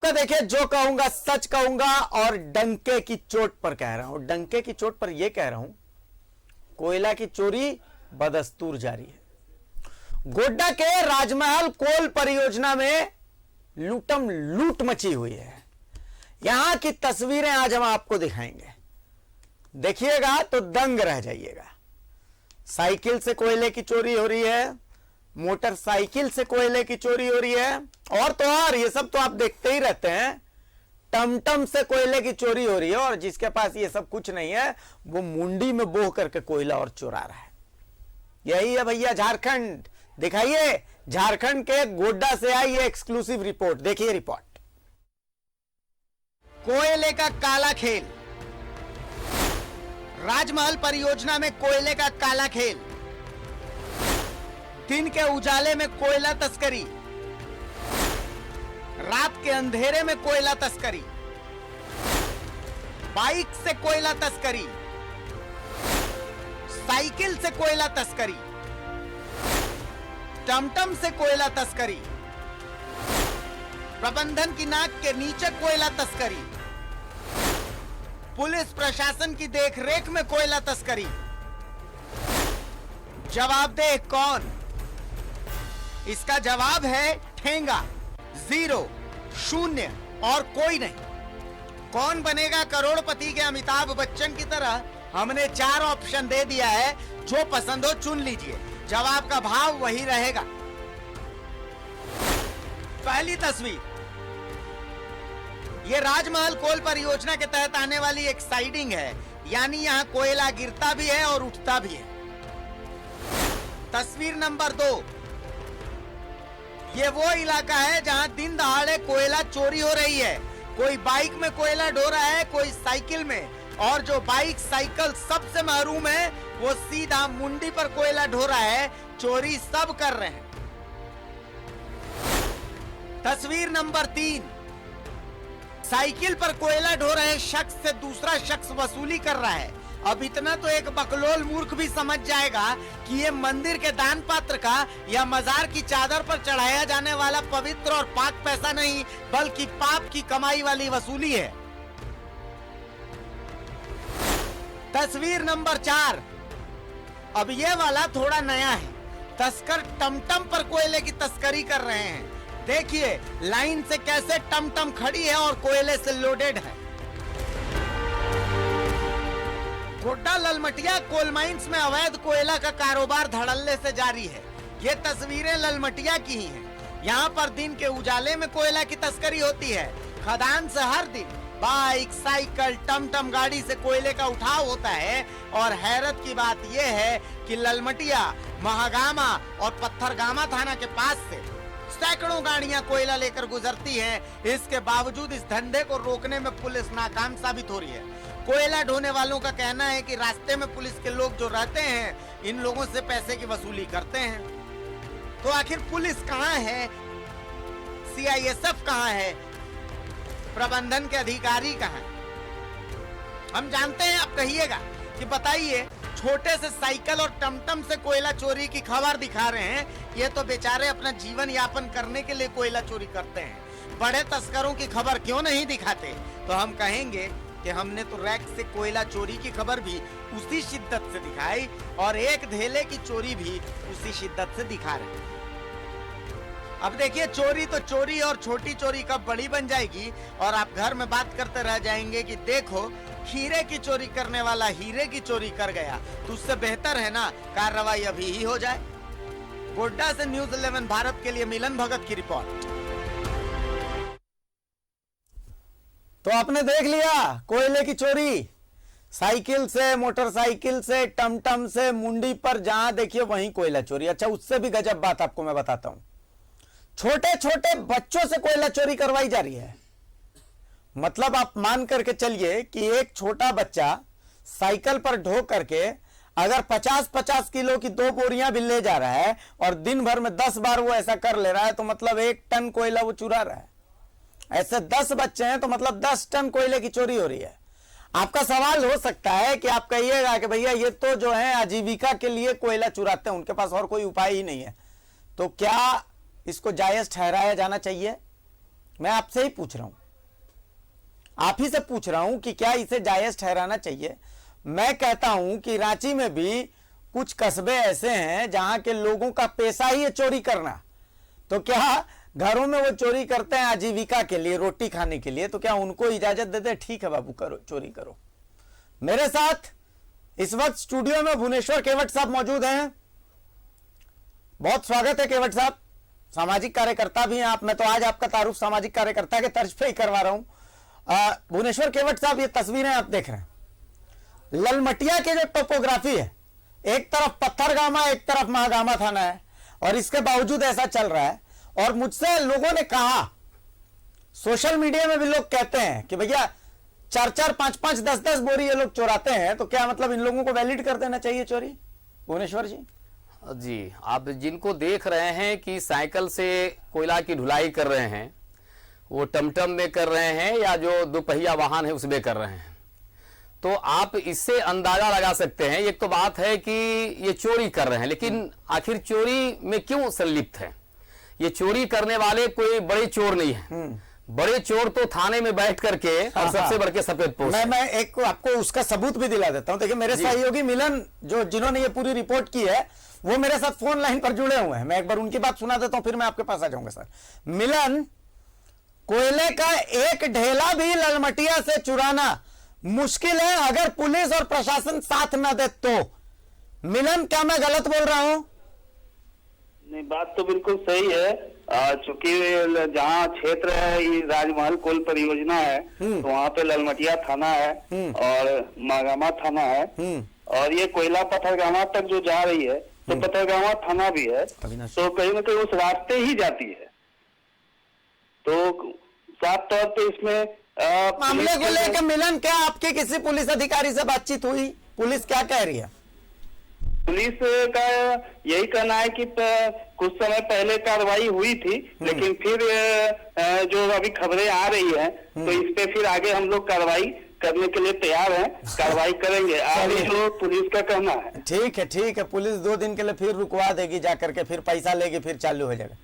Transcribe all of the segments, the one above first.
तो देखिए, जो कहूंगा सच कहूंगा और डंके की चोट पर कह रहा हूं। डंके की चोट पर यह कह रहा हूं, कोयला की चोरी बदस्तूर जारी है। गोड्डा के राजमहल कोल परियोजना में लूटम लूट मची हुई है। यहां की तस्वीरें आज हम आपको दिखाएंगे, देखिएगा तो दंग रह जाइएगा। साइकिल से कोयले की चोरी हो रही है, मोटरसाइकिल से कोयले की चोरी हो रही है, और तो और ये सब तो आप देखते ही रहते हैं। टमटम से कोयले की चोरी हो रही है, और जिसके पास ये सब कुछ नहीं है वो मुंडी में बोह करके कोयला और चुरा रहा है। यही है भैया झारखंड। दिखाइए, झारखंड के गोड्डा से आई है एक्सक्लूसिव रिपोर्ट। देखिए रिपोर्ट। कोयले का काला खेल, राजमहल परियोजना में कोयले का काला खेल। दिन के उजाले में कोयला तस्करी, रात के अंधेरे में कोयला तस्करी, बाइक से कोयला तस्करी, साइकिल से कोयला तस्करी, टमटम से कोयला तस्करी, प्रबंधन की नाक के नीचे कोयला तस्करी, पुलिस प्रशासन की देखरेख में कोयला तस्करी। जवाबदेह कौन? इसका जवाब है ठेंगा, जीरो, शून्य और कोई नहीं। कौन बनेगा करोड़पति के अमिताभ बच्चन की तरह? हमने 4 ऑप्शन दे दिया है, जो पसंद हो चुन लीजिए। जवाब का भाव वही रहेगा। पहली तस्वीर, यह राजमहल कोल परियोजना के तहत आने वाली एक साइडिंग है, यानी यहां कोयला गिरता भी है और उठता भी है। तस्वीर नंबर 2, ये वो इलाका है जहां दिन दहाड़े कोयला चोरी हो रही है। कोई बाइक में कोयला ढो रहा है, कोई साइकिल में, और जो बाइक साइकिल सबसे महरूम है वो सीधा मुंडी पर कोयला ढो रहा है। चोरी सब कर रहे हैं। तस्वीर नंबर 3, साइकिल पर कोयला ढो रहे शख्स से दूसरा शख्स वसूली कर रहा है। अब इतना तो एक बकलोल मूर्ख भी समझ जाएगा कि ये मंदिर के दान पात्र का या मजार की चादर पर चढ़ाया जाने वाला पवित्र और पाक पैसा नहीं, बल्कि पाप की कमाई वाली वसूली है। तस्वीर नंबर 4, अब ये वाला थोड़ा नया है। तस्कर टमटम पर कोयले की तस्करी कर रहे हैं। देखिए लाइन से कैसे टमटम खड़ी है और कोयले से लोडेड है। गोड्डा ललमटिया कोल माइंस में अवैध कोयला का कारोबार धड़ल्ले से जारी है। ये तस्वीरें ललमटिया की ही हैं। यहाँ पर दिन के उजाले में कोयला की तस्करी होती है। खदान से हर दिन बाइक, साइकिल, टमटम गाड़ी से कोयले का उठाव होता है। और हैरत की बात यह है कि ललमटिया, महागामा और पत्थरगामा थाना के पास से सैकड़ों गाड़ियां कोयला लेकर गुजरती हैं। इसके बावजूद इस धंधे को रोकने में पुलिस नाकाम साबित हो रही है। कोयला ढोने वालों का कहना है कि रास्ते में पुलिस के लोग जो रहते हैं, इन लोगों से पैसे की वसूली करते हैं। तो आखिर पुलिस कहां है? सीआईएसएफ कहां है? प्रबंधन के अधिकारी कहां हैं? हम जानते हैं, आप कहिएगा कि बताइए, छोटे से साइकिल और टमटम से कोयला चोरी की खबर दिखा रहे हैं। ये तो बेचारे अपना जीवन यापन करने के लिए कोयला चोरी करते हैं। बड़े तस्करों की खबर क्यों नहीं दिखाते? तो हम कहेंगे कि हमने तो रैक से कोयला चोरी की खबर भी उसी शिद्दत से दिखाई, और एक धेले की चोरी भी उसी शिद्दत से दिखा रहे हैं। अब देखिए, चोरी तो चोरी, और छोटी चोरी कब बड़ी बन जाएगी और आप घर में बात करते रह जाएंगे कि देखो हीरे की चोरी करने वाला हीरे की चोरी कर गया। तो उससे बेहतर है ना कार्रवाई अभी ही हो जाए। गोड्डा से न्यूज़ 11 भारत के लिए मिलन भगत की रिपोर्ट। तो आपने देख लिया कोयले की चोरी, साइकिल से, मोटरसाइकिल से, टमटम से, मुंडी पर जहां देखिए वहीं कोयला चोरी। अच्छा, उससे भी गजब बात आपको मैं बताता हूं। छोटे छोटे बच्चों से कोयला चोरी करवाई जा रही है। मतलब आप मान करके चलिए कि एक छोटा बच्चा साइकिल पर ढो करके अगर 50-50 किलो की 2 बोरियां भी ले जा रहा है और दिन भर में 10 बार वो ऐसा कर ले रहा है, तो मतलब 1 टन कोयला वो चुरा रहा है। ऐसे 10 बच्चे हैं तो मतलब 10 टन कोयले की चोरी हो रही है। आपका सवाल हो सकता है कि आप कहिएगा कि भैया ये तो जो है आजीविका के लिए कोयला चुराते हैं, उनके पास और कोई उपाय ही नहीं है, तो क्या इसको जायज ठहराया जाना चाहिए? मैं आपसे ही पूछ रहा हूं, आप ही से पूछ रहा हूं कि क्या इसे जायज ठहराना चाहिए। मैं कहता हूं कि रांची में भी कुछ कस्बे ऐसे हैं जहां के लोगों का पेशा ही है चोरी करना, तो क्या घरों में वो चोरी करते हैं आजीविका के लिए, रोटी खाने के लिए, तो क्या उनको इजाजत देते हैं ठीक है बाबू करो, चोरी करो। मेरे साथ इस वक्त स्टूडियो में भुवनेश्वर केवट साहब मौजूद हैं। बहुत स्वागत है केवट साहब, सामाजिक कार्यकर्ता भी हैं आप। मैं तो आज आपका तारुफ सामाजिक कार्यकर्ता के तर्ज पे ही करवा रहा हूं। भुवनेश्वर केवट साहब, ये तस्वीरें आप देख रहे हैं, ललमटिया के जो टोपोग्राफी है, एक तरफ पत्थरगामा एक तरफ महागामा थाना है, और इसके बावजूद ऐसा चल रहा है। और मुझसे लोगों ने कहा, सोशल मीडिया में भी लोग कहते हैं कि भैया 4-4, 5-5, 10-10 बोरी ये लोग चोराते हैं, तो क्या मतलब इन लोगों को वैलिड कर देना चाहिए चोरी? भुवनेश्वर जी जी, आप जिनको देख रहे हैं कि साइकिल से कोयला की ढुलाई कर रहे हैं, वो टमटम में कर रहे हैं या जो दोपहिया वाहन है उसमें कर रहे हैं, तो आप इससे अंदाजा लगा सकते हैं। एक तो बात है कि ये चोरी कर रहे हैं, लेकिन आखिर चोरी में क्यों संलिप्त है? ये चोरी करने वाले कोई बड़े चोर नहीं है। बड़े चोर तो थाने में बैठ करके और सबसे बढ़ के सफेद पोस्ट। मैं एक आपको उसका सबूत भी दिला देता हूं। देखिए, मेरे सहयोगी मिलन जिन्होंने ये पूरी रिपोर्ट की है, वो मेरे साथ फोन लाइन पर जुड़े हुए हैं। मैं एक बार उनकी बात सुना देता हूं, फिर मैं आपके पास आ जाऊंगा। सर मिलन, कोयले का एक ढेला भी ललमटिया से चुराना मुश्किल है अगर पुलिस और प्रशासन साथ न दे तो। मिलन, क्या मैं गलत बोल रहा हूं? नहीं, बात तो बिल्कुल सही है। चूंकि जहाँ क्षेत्र है ये राजमहल कोल परियोजना है, तो वहाँ पे ललमटिया थाना है और मागामा थाना है, और ये कोयला पत्थरगामा तक जो जा रही है तो पत्थरगामा थाना भी है, तो कहीं ना कहीं उस रास्ते ही जाती है। तो साफ तौर पे इसमें मामले को लेकर मिलन, क्या आपकी किसी पुलिस अधिकारी से बातचीत हुई? पुलिस क्या कह रही है? पुलिस का यही कहना है कि कुछ समय पहले कार्रवाई हुई थी, लेकिन फिर जो अभी खबरें आ रही हैं, तो इस पे फिर आगे हम लोग कार्रवाई करने के लिए तैयार हैं, कार्रवाई करेंगे। आगे जो पुलिस का कहना है। ठीक है, ठीक है। पुलिस 2 दिन के लिए फिर रुकवा देगी जाकर के, फिर पैसा लेगी, फिर चालू हो जाएगा।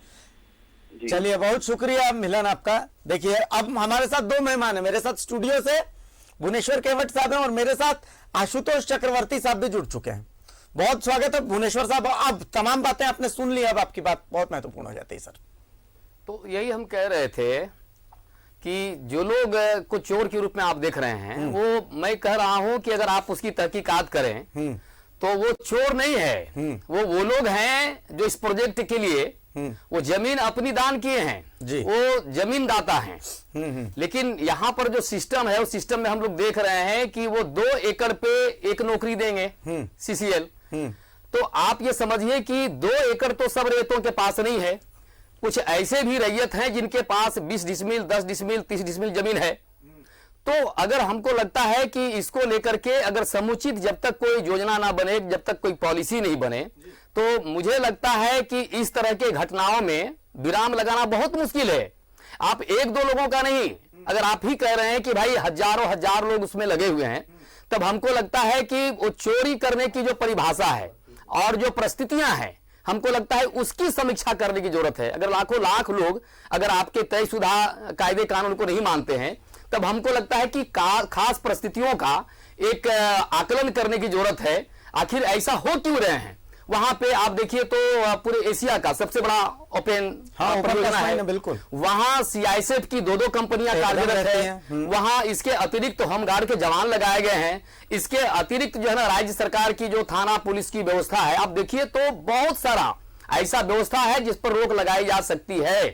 चलिए, बहुत शुक्रिया मिलन आपका। देखिए, अब हमारे साथ 2 मेहमान है। मेरे साथ स्टूडियो से भुवनेश्वर केवट साहब हैं और मेरे साथ आशुतोष चक्रवर्ती साहब भी जुड़ चुके हैं। बहुत स्वागत है भुवनेश्वर साहब। अब तमाम बातें आपने सुन ली, अब आपकी बात बहुत महत्वपूर्ण हो जाती है। सर, तो यही हम कह रहे थे कि जो लोग को चोर के रूप में आप देख रहे हैं, वो मैं कह रहा हूं कि अगर आप उसकी तहकीकात करें तो वो चोर नहीं है। वो लोग हैं जो इस प्रोजेक्ट के लिए वो जमीन अपनी दान किए हैं, वो जमीन दाता हैं। लेकिन यहाँ पर जो सिस्टम है, उस सिस्टम में हम लोग देख रहे हैं कि वो 2 एकड़ पे 1 नौकरी देंगे CCL। तो आप ये समझिए कि 2 एकड़ तो सब रेतों के पास नहीं है। कुछ ऐसे भी रैयत हैं जिनके पास 20 डिसमिल, 10 डिसमिल, 30 डिसमिल जमीन है। तो अगर हमको लगता है कि इसको लेकर के अगर समुचित जब तक कोई योजना ना बने, जब तक कोई पॉलिसी नहीं बने, तो मुझे लगता है कि इस तरह के घटनाओं में विराम लगाना बहुत मुश्किल है। आप 1-2 लोगों का नहीं, अगर आप ही कह रहे हैं कि भाई हजारों हजार लोग उसमें लगे हुए हैं, तब हमको लगता है कि वो चोरी करने की जो परिभाषा है और जो परिस्थितियां हैं, हमको लगता है उसकी समीक्षा करने की जरूरत है। अगर लाखों लाख लोग अगर आपके तयशुदा कायदे कानून को नहीं मानते हैं, तब हमको लगता है कि खास परिस्थितियों का एक आकलन करने की जरूरत है। आखिर ऐसा हो क्यों रहे हैं? वहां पे आप देखिए तो पूरे एशिया का सबसे बड़ा ओपन परियोजना है। बिल्कुल, वहां CISF की 2 कंपनियां कार्यरत है। वहां इसके अतिरिक्त तो होमगार्ड के जवान लगाए गए हैं। इसके अतिरिक्त जो है ना, राज्य सरकार की जो थाना पुलिस की व्यवस्था है, आप देखिए तो बहुत सारा ऐसा व्यवस्था है जिस पर रोक लगाई जा सकती है।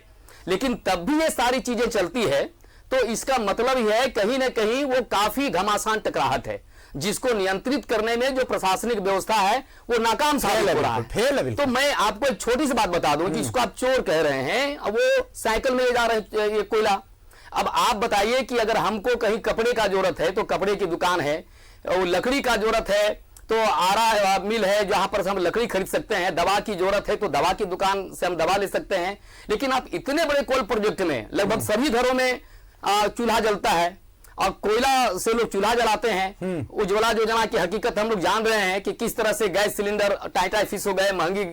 लेकिन तब भी ये सारी चीजें चलती है, तो इसका मतलब यह है कहीं ना कहीं वो काफी घमासान टकराहट है, जिसको नियंत्रित करने में जो प्रशासनिक व्यवस्था है वो नाकाम साबित हो रहा है। तो मैं आपको एक छोटी सी बात बता दूं कि इसको आप चोर कह रहे हैं, अब वो साइकिल में ले जा रहे हैं ये कोयला। अब आप बताइए कि अगर हमको कहीं कपड़े का जरूरत है तो कपड़े की दुकान है, और लकड़ी का जरूरत है तो आरा मिल है जहां पर हम लकड़ी खरीद सकते हैं, दवा की जरूरत है तो दवा की दुकान से हम दवा ले सकते हैं। लेकिन आप इतने बड़े कोल प्रोजेक्ट में लगभग सभी घरों में चूल्हा जलता है, और कोयला से लोग चूल्हा जलाते हैं। उज्ज्वला योजना की हकीकत हम लोग जान रहे हैं कि किस तरह से गैस सिलेंडर टाइटा फिश हो गए, महंगी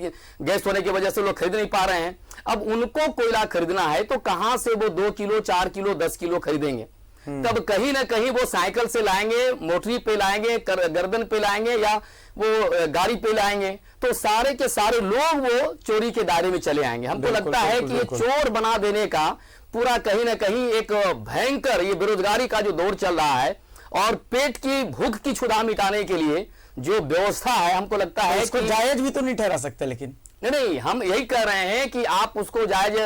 गैस होने की वजह से लोग खरीद नहीं पा रहे हैं। अब उनको कोयला खरीदना है तो कहां से वो 2 किलो 4 किलो 10 किलो खरीदेंगे? तब कहीं ना कहीं वो साइकिल से लाएंगे, मोटरी पे लाएंगे, गर्दन पे लाएंगे, या वो गाड़ी पे लाएंगे, तो सारे के सारे लोग वो चोरी के दायरे में चले आएंगे। हमको लगता है कि ये चोर बना देने का पूरा कहीं ना कहीं एक भयंकर ये बेरोजगारी का जो दौर चल रहा है और पेट की भूख की क्षुधा मिटाने के लिए जो व्यवस्था है, हमको लगता है इसको जायज भी तो नहीं ठहरा सकते। लेकिन नहीं, हम यही कह रहे हैं कि आप उसको जायज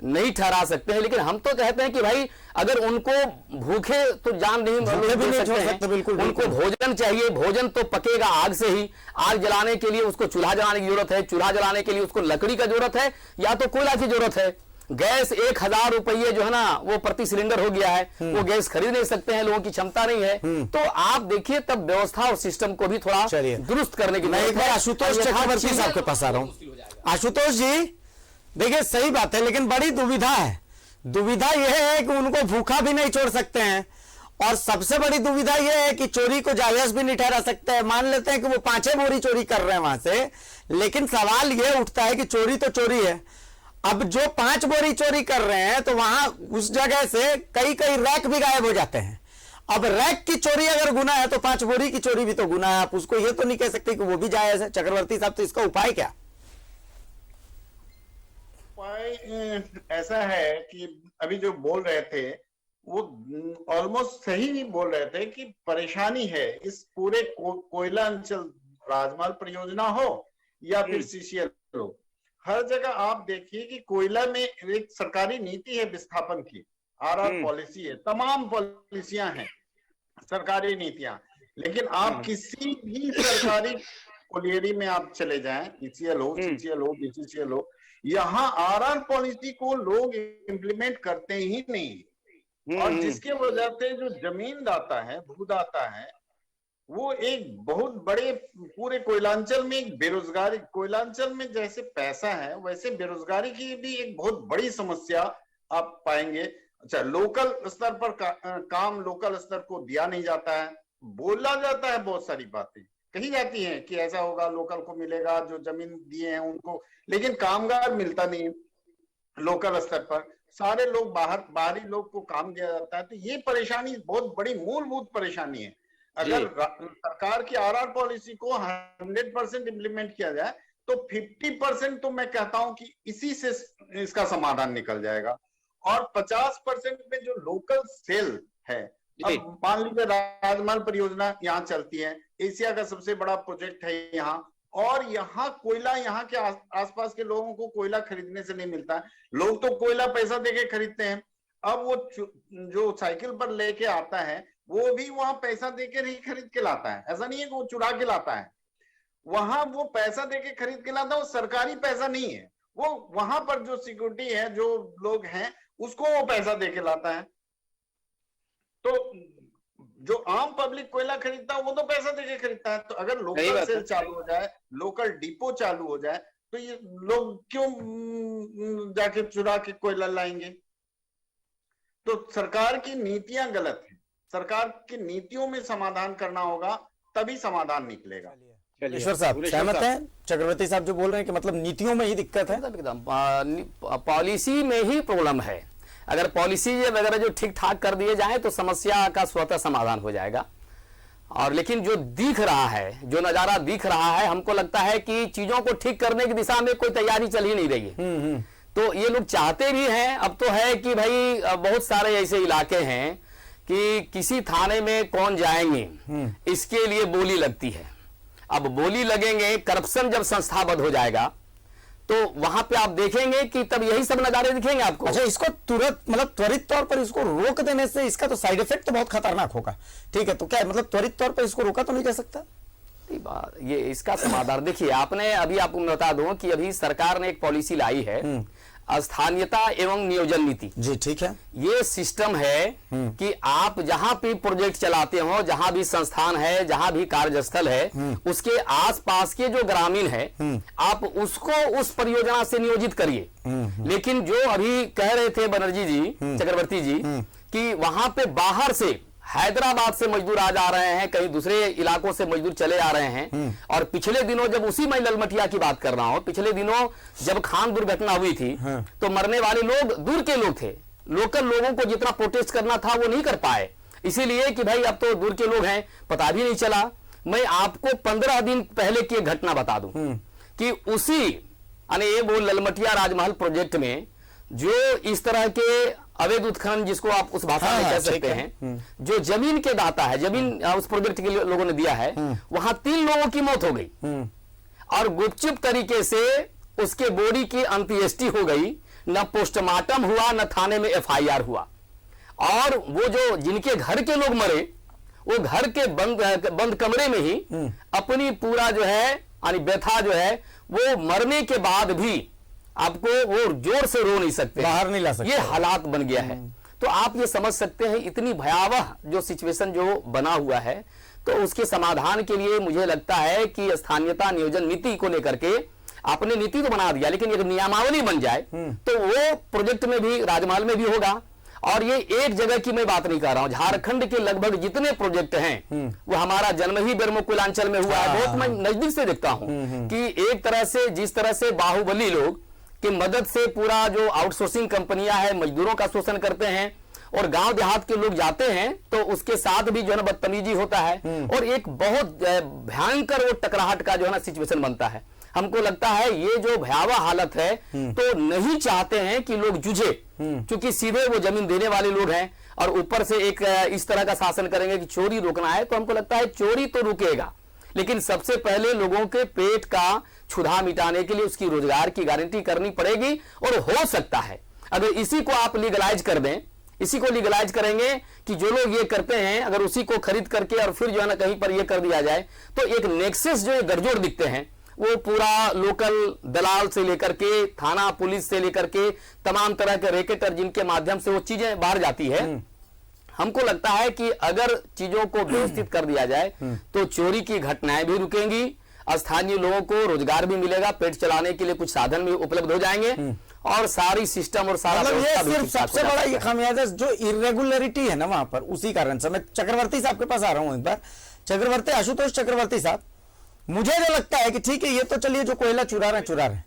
नहीं ठहरा सकते हैं, लेकिन हम तो कहते हैं कि भाई अगर उनको भूखे तो जान नहीं छोड़ सकते, बिल्कुल उनको भोजन चाहिए। भोजन तो पकेगा आग से ही। आग जलाने के लिए उसको चूल्हा जलाने की जरूरत है, चूल्हा जलाने के लिए उसको लकड़ी का जरूरत है या तो कोयला की जरूरत है। गैस 1000 रुपये जो है ना वो प्रति सिलेंडर हो गया है, वो गैस खरीद नहीं सकते हैं, लोगों की क्षमता नहीं है। तो आप देखिए तब व्यवस्था और सिस्टम को भी थोड़ा दुरुस्त करने की। मैं एक बार आशुतोष चक्रवर्ती साहब के पास आ रहा हूं। आशुतोष जी देखिए सही बात है, लेकिन बड़ी दुविधा है। दुविधा यह है कि उनको भूखा भी नहीं छोड़ सकते हैं, और सबसे बड़ी दुविधा यह है कि चोरी को जायज भी नहीं ठहरा सकते हैं। मान लेते हैं कि वो 5 बोरी चोरी कर रहे हैं वहां से, लेकिन सवाल यह उठता है कि चोरी तो चोरी है। अब जो 5 बोरी चोरी कर रहे हैं तो वहां उस जगह से कई रैक भी गायब हो जाते हैं। अब रैक की चोरी अगर गुनाह है तो 5 बोरी की चोरी भी तो गुनाह है। आप उसको ये तो नहीं कह सकते कि वो भी जायज है। चक्रवर्ती साहब, तो इसका उपाय क्या? उपाय ऐसा है कि अभी जो बोल रहे थे वो ऑलमोस्ट सही नहीं बोल रहे थे कि परेशानी है इस पूरे कोयला अंचल, राजमहल परियोजना हो या फिर सीसीएल हो। हर जगह आप देखिए कि कोयला में एक सरकारी नीति है विस्थापन की, आरआर पॉलिसी है, तमाम पॉलिसियां हैं, सरकारी नीतियां। लेकिन आप किसी भी सरकारी कोलियरी में आप चले जाएं, ईसीएल हो, सीसीएल हो, बीसीसीएल हो, यहाँ आरआर पॉलिसी को लोग इम्प्लीमेंट करते ही नहीं। और जिसके वजह से जो जमीन दाता है, भूदाता है, वो एक बहुत बड़े पूरे कोयलांचल में एक बेरोजगारी, कोयलांचल में जैसे पैसा है वैसे बेरोजगारी की भी एक बहुत बड़ी समस्या आप पाएंगे। अच्छा, लोकल स्तर पर काम लोकल स्तर को दिया नहीं जाता है, बोला जाता है, बहुत सारी बातें कही जाती हैं कि ऐसा होगा, लोकल को मिलेगा जो जमीन दिए हैं उनको, लेकिन कामगार मिलता नहीं लोकल स्तर पर। सारे लोग बाहरी लोग को काम दिया जाता है। तो ये परेशानी बहुत बड़ी मूलभूत परेशानी है। अगर सरकार की आरआर पॉलिसी को 100% इम्प्लीमेंट किया जाए तो 50% तो मैं कहता हूं कि इसी से इसका समाधान निकल जाएगा। और 50% में जो लोकल सेल है, अब मान लीजिए राजमहल परियोजना यहाँ चलती है, एशिया का सबसे बड़ा प्रोजेक्ट है यहाँ, और यहाँ कोयला, यहाँ के आसपास के लोगों को कोयला खरीदने से नहीं मिलता है। लोग तो कोयला पैसा देके खरीदते हैं। अब वो जो साइकिल पर लेके आता है वो भी वहां पैसा देकर ही खरीद के लाता है, ऐसा नहीं है कि वो चुरा के लाता है। वहां वो पैसा देके खरीद के लाता है, वो सरकारी पैसा नहीं है, वो वहां पर जो सिक्योरिटी है, जो लोग हैं, उसको वो पैसा देके लाता है। तो जो आम पब्लिक कोयला खरीदता है वो तो पैसा देके खरीदता है। तो अगर लोकल सेल चालू हो जाए, लोकल डिपो चालू हो जाए, तो ये लोग क्यों जाके चुरा के कोयला लाएंगे? तो सरकार की नीतियां गलत है। सरकार की नीतियों में समाधान करना होगा, तभी समाधान निकलेगा। ईश्वर साहब सहमत हैं चक्रवर्ती साहब जो बोल रहे हैं कि मतलब नीतियों में ही दिक्कत है? एकदम पॉलिसी में ही प्रॉब्लम है। अगर पॉलिसी वगैरह जो ठीक ठाक कर दिए जाए तो समस्या का स्वतः समाधान हो जाएगा। और लेकिन जो दिख रहा है, जो नजारा दिख रहा है, हमको लगता है कि चीजों को ठीक करने की दिशा में कोई तैयारी चल ही नहीं रही है। तो ये लोग चाहते भी हैं। अब तो है कि भाई बहुत सारे ऐसे इलाके हैं कि किसी थाने में कौन जाएंगे, इसके लिए बोली लगती है। अब बोली लगेंगे, करप्शन जब संस्थाबद्ध हो जाएगा तो वहां पे आप देखेंगे कि तब यही सब नजारे दिखेंगे आपको। अच्छा, इसको तुरंत मतलब त्वरित तौर पर इसको रोक देने से इसका तो साइड इफेक्ट तो बहुत खतरनाक होगा। ठीक है, तो क्या मतलब त्वरित तौर पर इसको रोका तो नहीं जा सकता? ये इसका समाधान देखिए, आपने अभी आपको मैं बता दूं कि अभी सरकार ने एक पॉलिसी लाई है, स्थानीयता एवं नियोजन नीति। जी ठीक है। ये सिस्टम है कि आप जहां भी प्रोजेक्ट चलाते हो, जहां भी संस्थान है, जहां भी कार्यस्थल है, उसके आसपास के जो ग्रामीण है, आप उसको उस परियोजना से नियोजित करिए। लेकिन जो अभी कह रहे थे बनर्जी जी, चक्रवर्ती जी, कि वहां पे बाहर से हैदराबाद से मजदूर आज आ रहे हैं, कहीं दूसरे इलाकों से मजदूर चले आ रहे हैं। और पिछले दिनों जब उसी मैं ललमटिया की बात कर रहा हूं, पिछले दिनों जब खान दुर्घटना हुई थी तो मरने वाले लोग दूर के लोग थे। लोकल लोगों को जितना प्रोटेस्ट करना था वो नहीं कर पाए, इसीलिए कि भाई अब तो दूर के लोग हैं, पता भी नहीं चला। मैं आपको 15 दिन पहले की एक घटना बता दूं कि उसी यानी वो ललमटिया राजमहल प्रोजेक्ट में जो इस तरह के अवैध उत्खनन, जिसको आप उस भाषा में कह सकते हैं, जो जमीन के दाता है, जमीन उस प्रोजेक्ट के लोगों ने दिया है, वहां 3 लोगों की मौत हो गई और गुपचुप तरीके से उसके बॉडी की अंत्येष्टि हो गई। न पोस्टमार्टम हुआ, न थाने में FIR हुआ। और वो जो जिनके घर के लोग मरे, वो घर के बंद कमरे में ही अपनी पूरा जो है यानी व्यथा जो है वो मरने के बाद भी आपको वो जोर से रो नहीं सकते, बाहर नहीं ला सकते, ये हालात बन गया है। तो आप ये समझ सकते हैं इतनी भयावह जो सिचुएशन जो बना हुआ है। तो उसके समाधान के लिए मुझे लगता है कि स्थानीयता नियोजन नीति को लेकर के आपने नीति तो बना दिया, लेकिन एक नियमावली बन जाए तो वो प्रोजेक्ट में भी, राजमहल में भी होगा। और ये एक जगह की मैं बात नहीं कर रहा हूं, झारखंड के लगभग जितने प्रोजेक्ट हैं वो हमारा जन्म ही बेरमोकुलांचल में हुआ है। बहुत मैं नजदीक से देखता हूं कि एक तरह से जिस तरह से बाहुबली लोग की मदद से पूरा जो आउटसोर्सिंग कंपनियां हैं मजदूरों का शोषण करते हैं और गांव देहात के लोग जाते हैं तो उसके साथ भी जो है ना बदतमीजी होता है और एक बहुत भयंकर वो टकराहट का जो है ना सिचुएशन बनता है। हमको लगता है ये जो भयावह हालत है तो नहीं चाहते हैं कि लोग जूझे, क्योंकि सीधे वो जमीन देने वाले लोग हैं और ऊपर से एक इस तरह का शासन करेंगे कि चोरी रोकना है। तो हमको लगता है चोरी तो रुकेगा, लेकिन सबसे पहले लोगों के पेट का क्षुधा मिटाने के लिए उसकी रोजगार की गारंटी करनी पड़ेगी। और हो सकता है अगर इसी को आप लीगलाइज कर दें, इसी को लीगलाइज करेंगे कि जो लोग ये करते हैं अगर उसी को खरीद करके और फिर जो है ना कहीं पर ये कर दिया जाए तो एक नेक्सस जो गठजोड़ दिखते हैं वो पूरा लोकल दलाल से लेकर के थाना पुलिस से लेकर के तमाम तरह के रैकेटर जिनके माध्यम से वो चीजें बाहर जाती है। हमको लगता है कि अगर चीजों को व्यवस्थित कर दिया जाए तो चोरी की घटनाएं भी रुकेंगी, स्थानीय लोगों को रोजगार भी मिलेगा, पेट चलाने के लिए कुछ साधन भी उपलब्ध हो जाएंगे और सारी सिस्टम और सारा मतलब ये सिर्फ सबसे बड़ा ये खामियाजा जो इरेगुलरिटी है ना वहां पर, उसी कारण से। मैं चक्रवर्ती साहब के पास आ रहा हूं एक बार। चक्रवर्ती, आशुतोष चक्रवर्ती साहब, मुझे जो लगता है कि ठीक है ये तो चलिए जो कोयला चुरा रहे हैं,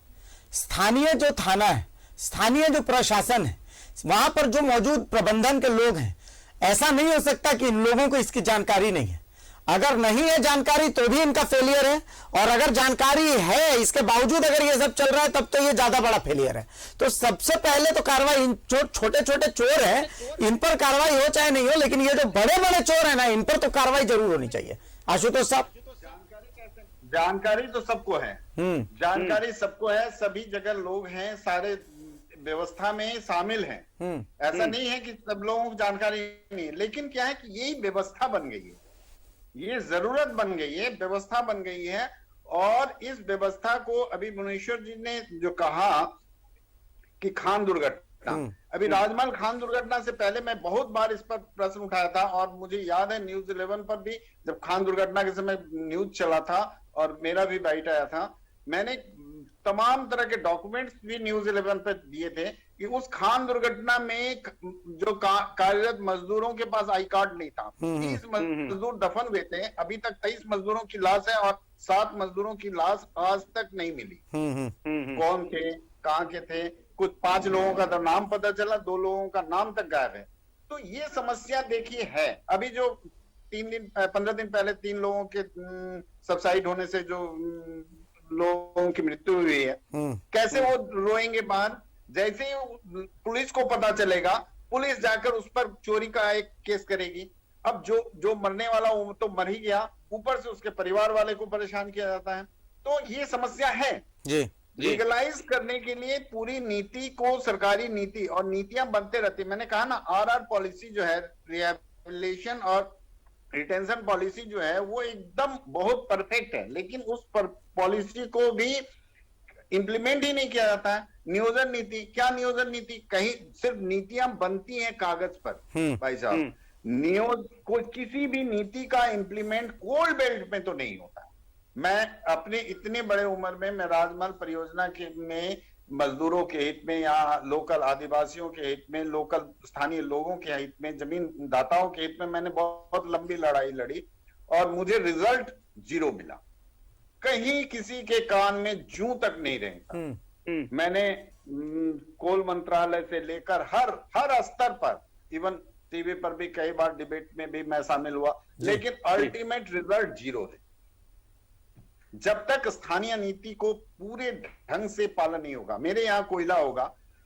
स्थानीय जो थाना है, स्थानीय जो प्रशासन है, वहां पर जो मौजूद प्रबंधन के लोग हैं, ऐसा नहीं हो सकता कि इन लोगों को इसकी जानकारी नहीं है। अगर नहीं है जानकारी तो भी इनका फेलियर है, और अगर जानकारी है इसके बावजूद अगर ये सब चल रहा है तब तो ये ज्यादा बड़ा फेलियर है। तो सबसे पहले तो कार्रवाई इन छोटे छोटे चोर है इन पर कार्रवाई हो चाहे नहीं हो, लेकिन ये जो बड़े बड़े चोर है ना इन पर तो कार्रवाई जरूर होनी चाहिए। आशुतोष साहब, जानकारी तो सबको है, जानकारी सबको है, सभी जगह लोग हैं, सारे व्यवस्था में शामिल हैं। ऐसा नहीं है कि सब लोगों को जानकारी नहीं है, लेकिन क्या है कि यही व्यवस्था बन गई है, ये जरूरत बन गई है, व्यवस्था बन गई है। और इस व्यवस्था को अभी मुनीश्वर जी ने जो कहा कि खान दुर्घटना, अभी राजमहल खान दुर्घटना से पहले मैं बहुत बार इस पर प्रश्न उठाया था और मुझे याद है न्यूज 11 पर भी जब खान दुर्घटना के समय न्यूज चला था और मेरा भी बाइट आया था, मैंने तमाम तरह के डॉक्यूमेंट्स भी न्यूज 11 पे दिए थे कि उस खान दुर्घटना में जो कार्यरत मजदूरों के पास आई कार्ड नहीं था। 30 मजदूर दफन हुए थे, अभी तक 23 मजदूरों की लाश है और 7 मजदूरों की लाश आज तक नहीं मिली। कौन थे, कहाँ के थे, कुछ 5 लोगों का तो नाम पता चला, 2 लोगों का नाम तक गायब है। तो ये समस्या देखिए है। अभी जो 15 दिन पहले 3 लोगों के सबसाइड होने से जो लोगों की मृत्यु हुई है, कैसे वो रोएंगे बाहर। जैसे ही पुलिस को पता चलेगा, पुलिस जाकर उस पर चोरी का एक केस करेगी। अब जो मरने वाला वो तो मर ही गया, ऊपर से उसके परिवार वाले को परेशान किया जाता है। तो ये समस्या है जी। लीगलाइज करने के लिए पूरी नीति को, सरकारी नीति और नीतियां बनते रहती। मैंने कहा ना, आरआर पॉलिसी जो है, रिहैबिलिटेशन और रिटेंशन पॉलिसी जो है वो एकदम बहुत परफेक्ट है, लेकिन उस पॉलिसी को भी इंप्लीमेंट ही नहीं किया जाता है। नियोजन नीति, क्या नियोजन नीति, कहीं सिर्फ नीतियां बनती हैं कागज पर भाई साहब। किसी भी नीति का इंप्लीमेंट कोल्ड बेल्ट में तो नहीं होता। मैं अपने इतने बड़े उम्र में मैं राजमहल परियोजना में मजदूरों के हित में या लोकल आदिवासियों के हित में, लोकल स्थानीय लोगों के हित में, जमीन दाताओं के हित में मैंने बहुत लंबी लड़ाई लड़ी और मुझे रिजल्ट 0 मिला। कहीं किसी के कान में जूं तक नहीं रेंगा। मैंने कोल मंत्रालय से लेकर हर स्तर पर, इवन टीवी पर भी कई बार डिबेट में भी मैं शामिल हुआ, लेकिन अल्टीमेट रिजल्ट 0 है। जब तक स्थानीय नीति को पूरे ढंग से पालन नहीं होगा, मेरे यहाँ कोयला होगा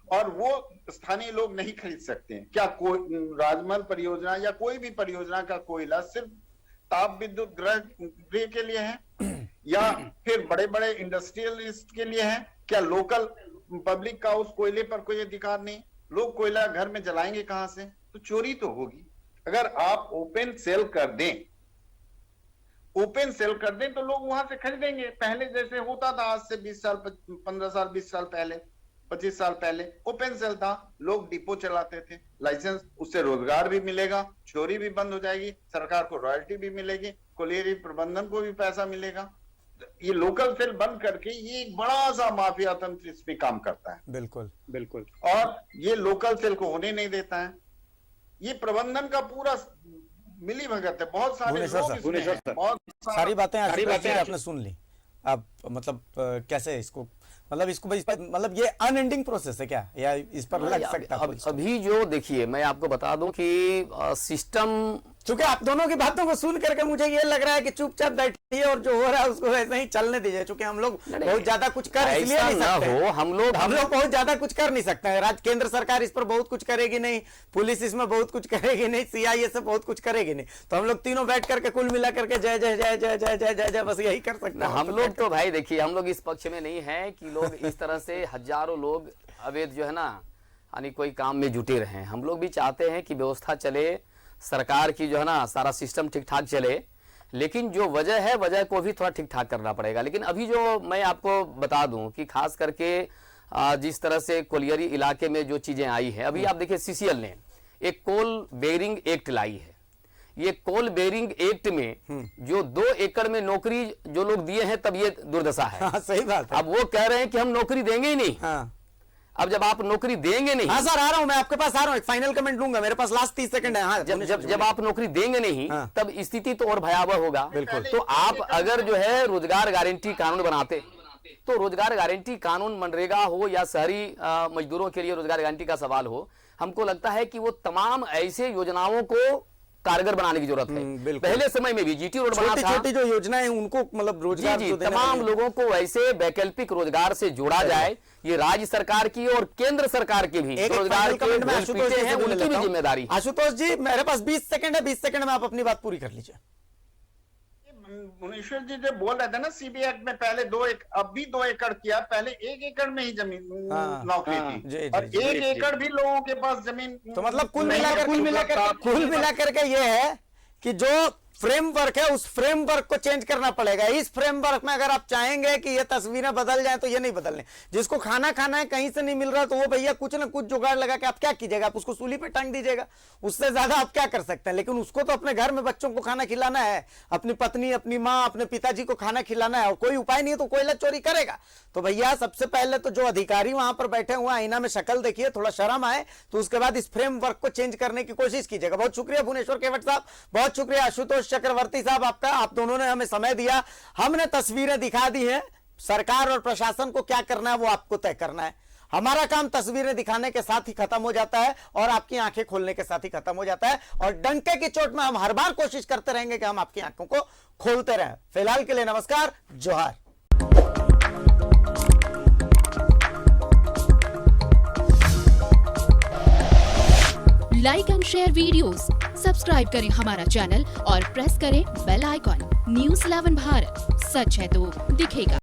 और वो स्थानीय लोग नहीं खरीद सकते हैं। क्या राजमहल परियोजना या कोई भी परियोजना का कोयला सिर्फ ताप विद्युत गृह के लिए है या फिर बड़े बड़े इंडस्ट्रियलिस्ट के लिए है? क्या लोकल पब्लिक का उस कोयले पर कोई अधिकार नहीं? लोग कोयला घर में जलाएंगे कहां से? तो चोरी तो होगी। अगर आप ओपन सेल कर दें तो लोग वहां से खरीदेंगे। पहले जैसे होता था, आज से 20 साल 15 साल 20 साल पहले 25 साल पहले ओपन सेल था, लोग डिपो चलाते थे, लाइसेंस, उससे रोजगार भी मिलेगा, चोरी भी बंद हो जाएगी, सरकार को रॉयल्टी भी मिलेगी, कोयले प्रबंधन को भी पैसा मिलेगा। ये लोकल सेल बंद करके ये एक बड़ा सा माफिया तंत्र इसमें काम करता है। बिल्कुल। और ये लोकल सेल को होने नहीं देता है। ये प्रबंधन का पूरा मिली भगत है। बहुत सारे लोग इसमें हैं, बहुत सारी बातें आपने सुन ली। अब मतलब कैसे इसको, मतलब इसको मतलब ये अनएंडिंग प्रोसेस है क्या, या इस पर लग सकता है? अभी जो देखिए, मैं आपको बता दूं कि सिस्टम, क्योंकि आप दोनों की बातों को सुन करके मुझे ये लग रहा है कि चुपचाप बैठिए और जो हो रहा है उसको वैसे ही चलने दीजिए, क्योंकि हम लोग बहुत ज्यादा कुछ कर इसलिए नहीं सकते। हम लोग बहुत ज्यादा कुछ कर नहीं सकते हैं। केंद्र सरकार इस पर बहुत कुछ करेगी नहीं, पुलिस इसमें बहुत कुछ करेगी नहीं, सीआईए से बहुत कुछ करेगी नहीं, तो हम लोग तीनों बैठ करके कुल मिला करके जय जय जय जय जय जय जय जय बस यही कर सकते हैं। हम लोग तो भाई देखिए, हम लोग इस पक्ष में नहीं है कि लोग इस तरह से हजारों लोग अवैध जो है ना, यानी कोई काम में जुटे रहे। हम लोग भी चाहते हैं कि व्यवस्था चले, सरकार की जो है ना सारा सिस्टम ठीक ठाक चले, लेकिन जो वजह है, वजह को भी थोड़ा ठीक ठाक करना पड़ेगा। लेकिन अभी जो मैं आपको बता दूं कि खास करके जिस तरह से कोलियरी इलाके में जो चीजें आई है, अभी आप देखिए सीसीएल ने एक कोल बेरिंग एक्ट लाई है। ये कोल बेरिंग एक्ट में जो 2 एकड़ में नौकरी जो लोग दिए हैं, तब ये दुर्दशा है। हाँ, सही बात है। अब वो कह रहे हैं कि हम नौकरी देंगे ही नहीं। हाँ। अब जब आप नौकरी देंगे नहीं, हाँ सर, आ रहा हूं मैं आपके पास, आ रहा हूं, एक फाइनल कमेंट लूंगा, मेरे पास लास्ट 30 सेकंड है। हाँ, जब आप नौकरी देंगे नहीं, हाँ। तब स्थिति तो और भयावह होगा। बिल्कुल। तो आप अगर जो है रोजगार गारंटी कानून बनाते, तो रोजगार गारंटी कानून, मनरेगा हो या शहरी मजदूरों के लिए रोजगार गारंटी का सवाल हो, हमको लगता है कि वो तमाम ऐसे योजनाओं को कारगर बनाने की जरूरत है। पहले समय में भी जीटी रोड बना था, छोटी जो योजनाएं हैं उनको मतलब रोजगार जी, तमाम लोगों को ऐसे वैकल्पिक रोजगार से जोड़ा जाए। ये राज्य सरकार की और केंद्र सरकार की भी रोजगार के हैं, उनकी भी जिम्मेदारी। आशुतोष जी, मेरे पास 20 सेकंड है, 20 सेकंड में आप अपनी बात पूरी कर लीजिए। मुनीश्वर जी जो बोल रहे थे ना, सीबी एक्ट में पहले अब भी 2 एकड़ किया, पहले 1 एकड़ में ही जमीन नौकरी थी, और 1 एकड़ भी लोगों के पास जमीन। तो मतलब कुल मिलाकर के ये है कि जो फ्रेमवर्क है, उस फ्रेमवर्क को चेंज करना पड़ेगा। इस फ्रेमवर्क में अगर आप चाहेंगे कि ये तस्वीरें बदल जाएं, तो ये नहीं बदलने। जिसको खाना खाना है, कहीं से नहीं मिल रहा, तो वो भैया कुछ ना कुछ जुगाड़ लगा के आप क्या कीजिएगा, आप उसको सूली पे टांग दीजिएगा, उससे ज्यादा आप क्या कर सकते हैं। लेकिन उसको तो अपने घर में बच्चों को खाना खिलाना है, अपनी पत्नी, अपनी माँ, अपने पिताजी को खाना खिलाना है, और कोई उपाय नहीं है तो कोयला चोरी करेगा। तो भैया सबसे पहले तो जो अधिकारी वहां पर बैठे हुए, आईना में शक्ल देखिए, थोड़ा शर्म आए, तो उसके बाद इस फ्रेमवर्क को चेंज करने की कोशिश कीजिएगा। बहुत शुक्रिया भुवनेश्वर केवट साहब, बहुत शुक्रिया आशुतोष चक्रवर्ती साहब आपका, आप दोनों ने हमें समय दिया, हमने तस्वीरें दिखा दी हैं। सरकार और प्रशासन को क्या करना है वो आपको तय करना है। हमारा काम तस्वीरें दिखाने के साथ ही खत्म हो जाता है और आपकी आंखें खोलने के साथ ही खत्म हो जाता है, और डंके की चोट में हम हर बार कोशिश करते रहेंगे कि हम आपकी आंखों को खोलते रहें। फिलहाल के लिए नमस्कार, जोहार। Like and share videos, subscribe करें हमारा चैनल और प्रेस करें बेल आइकॉन। News 11 भारत, सच है तो दिखेगा।